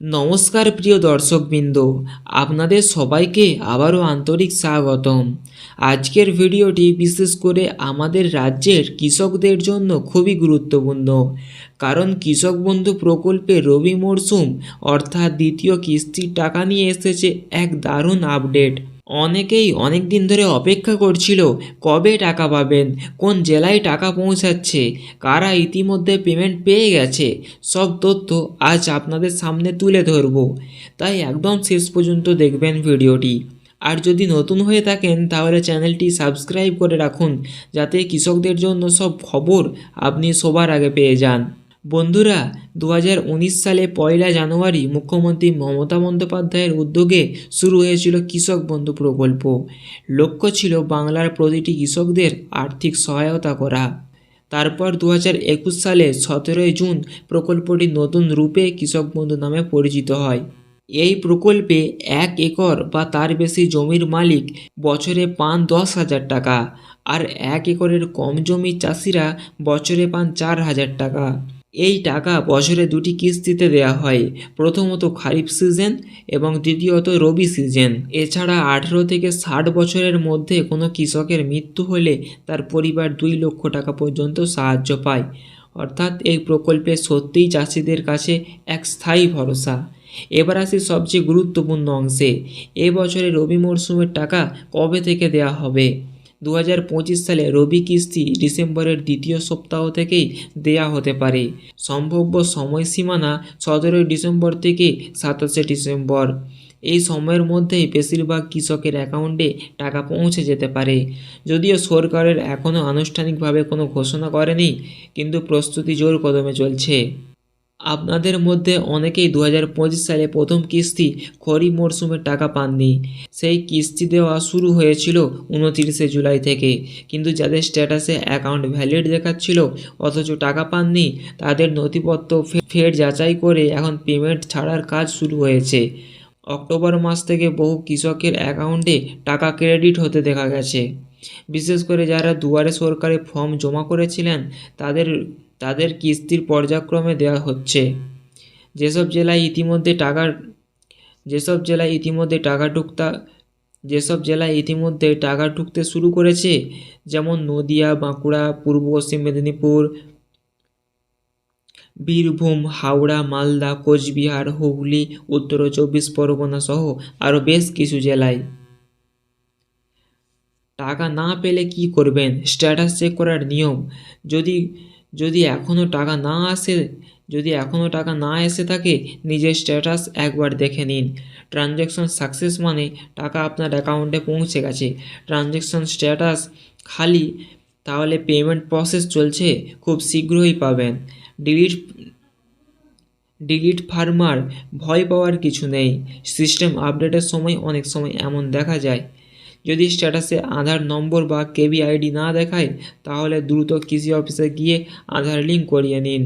নমস্কার প্রিয় দর্শকবৃন্দ, আপনাদের সবাইকে আবারও আন্তরিক স্বাগতম। আজকের ভিডিওটি বিশেষ করে আমাদের রাজ্যের কৃষকদের জন্য খুবই গুরুত্বপূর্ণ, কারণ কৃষক বন্ধু প্রকল্পে রবি মরশুম অর্থাৎ দ্বিতীয় কিস্তির টাকা নিয়ে এসেছে এক দারুণ আপডেট। অনেকেই অনেক দিন ধরে অপেক্ষা করছিল কবে টাকা পাবেন, কোন জেলায় টাকা পৌঁছাচ্ছে, কারা ইতিমধ্যে পেমেন্ট পেয়ে গেছে, সব তথ্য আজ আপনাদের সামনে তুলে ধরব। তাই একদম শেষ পর্যন্ত দেখবেন ভিডিওটি। আর যদি নতুন হয়ে থাকেন তাহলে চ্যানেলটি সাবস্ক্রাইব করে রাখুন, যাতে কৃষকদের জন্য সব খবর আপনি সবার আগে পেয়ে যান। বন্ধুরা, 2019 সালে 1 জানুয়ারি মুখ্যমন্ত্রী মমতা বন্দ্যোপাধ্যায়ের উদ্যোগে শুরু হয়েছিল কৃষক বন্ধু প্রকল্প। লক্ষ্য ছিল বাংলার প্রতিটি কৃষকদের আর্থিক সহায়তা করা। তারপর 2021 সালে 17 জুন প্রকল্পটি নতুন রূপে কৃষক বন্ধু নামে পরিচিত হয়। এই প্রকল্পে 1 একর বা তার বেশি জমির মালিক বছরে পান 10,000 টাকা, আর 1 একরের কম জমির চাষিরা বছরে পান 4,000 টাকা। এই টাকা বছরে 2টি কিস্তিতে দেওয়া হয়, প্রথমত খারিফ সিজন এবং দ্বিতীয়ত রবি সিজন। এছাড়া 18 থেকে 60 বছরের মধ্যে কোনো কৃষকের মৃত্যু হলে তার পরিবার 2 লক্ষ টাকা পর্যন্ত সাহায্য পায়। অর্থাৎ এই প্রকল্পে সত্যিই চাষিদের কাছে এক স্থায়ী ভরসা। এবার আসি সবচেয়ে গুরুত্বপূর্ণ অংশে। এবছরে রবি মরশুমের টাকা কবে থেকে দেওয়া হবে? 2025 সালে রবি কিস্তি ডিসেম্বরের দ্বিতীয় সপ্তাহ থেকেই দেয়া হতে পারে। সম্ভাব্য সময়সীমানা 17 ডিসেম্বর থেকে 27 ডিসেম্বর। এই সময়ের মধ্যেই বেশিরভাগ কৃষকের অ্যাকাউন্টে টাকা পৌঁছে যেতে পারে। যদিও সরকারের এখনও আনুষ্ঠানিকভাবে কোনো ঘোষণা করেনি, কিন্তু প্রস্তুতি জোর কদমে চলছে। আপনাদের মধ্যে অনেকেই 2025 সালে প্রথম কিস্তি খরিফ মরশুমের টাকা পাননি। সেই কিস্তি দেওয়া শুরু হয়েছিল 29 জুলাই থেকে, কিন্তু যাদের স্ট্যাটাসে অ্যাকাউন্ট ভ্যালিড দেখাচ্ছিল অথচ টাকা পাননি, তাদের নথিপত্র ফের যাচাই করে এখন পেমেন্ট ছাড়ার কাজ শুরু হয়েছে। অক্টোবর মাস থেকে বহু কৃষকের অ্যাকাউন্টে টাকা ক্রেডিট হতে দেখা গেছে। বিশেষ করে যারা দুয়ারে সরকারি ফর্ম জমা করেছিলেন তাদের কিস্তির পর্যায়ক্রমে দেওয়া হচ্ছে। যেসব জেলায় ইতিমধ্যে টাকা ঢুকতে শুরু করেছে, যেমন নদিয়া, বাঁকুড়া, পূর্ব পশ্চিম মেদিনীপুর, বীরভূম, হাওড়া, মালদা, কোচবিহার, হুগলি, উত্তর 24 পরগনা সহ আরও বেশ কিছু জেলায়। টাকা না পেলে কি করবেন? স্ট্যাটাস চেক করার নিয়ম। যদি এখনও টাকা না এসে থাকে, নিজের স্ট্যাটাস একবার দেখে নিন। ট্রানজ্যাকশন সাকসেস মানে টাকা আপনার অ্যাকাউন্টে পৌঁছে গেছে। ট্রানজ্যাকশন স্ট্যাটাস খালি, তাহলে পেমেন্ট প্রসেস চলছে, খুব শীঘ্রই পাবেন। ডিলিট ফার্মার ভয় পাওয়ার কিছু নেই। সিস্টেম আপডেটের সময় অনেক সময় এমন দেখা যায়। যদি স্ট্যাটাসে আধার নম্বর বা কেবিআইডি না দেখায়, তাহলে দ্রুত কৃষি অফিসে গিয়ে আধার লিঙ্ক করিয়ে নিন।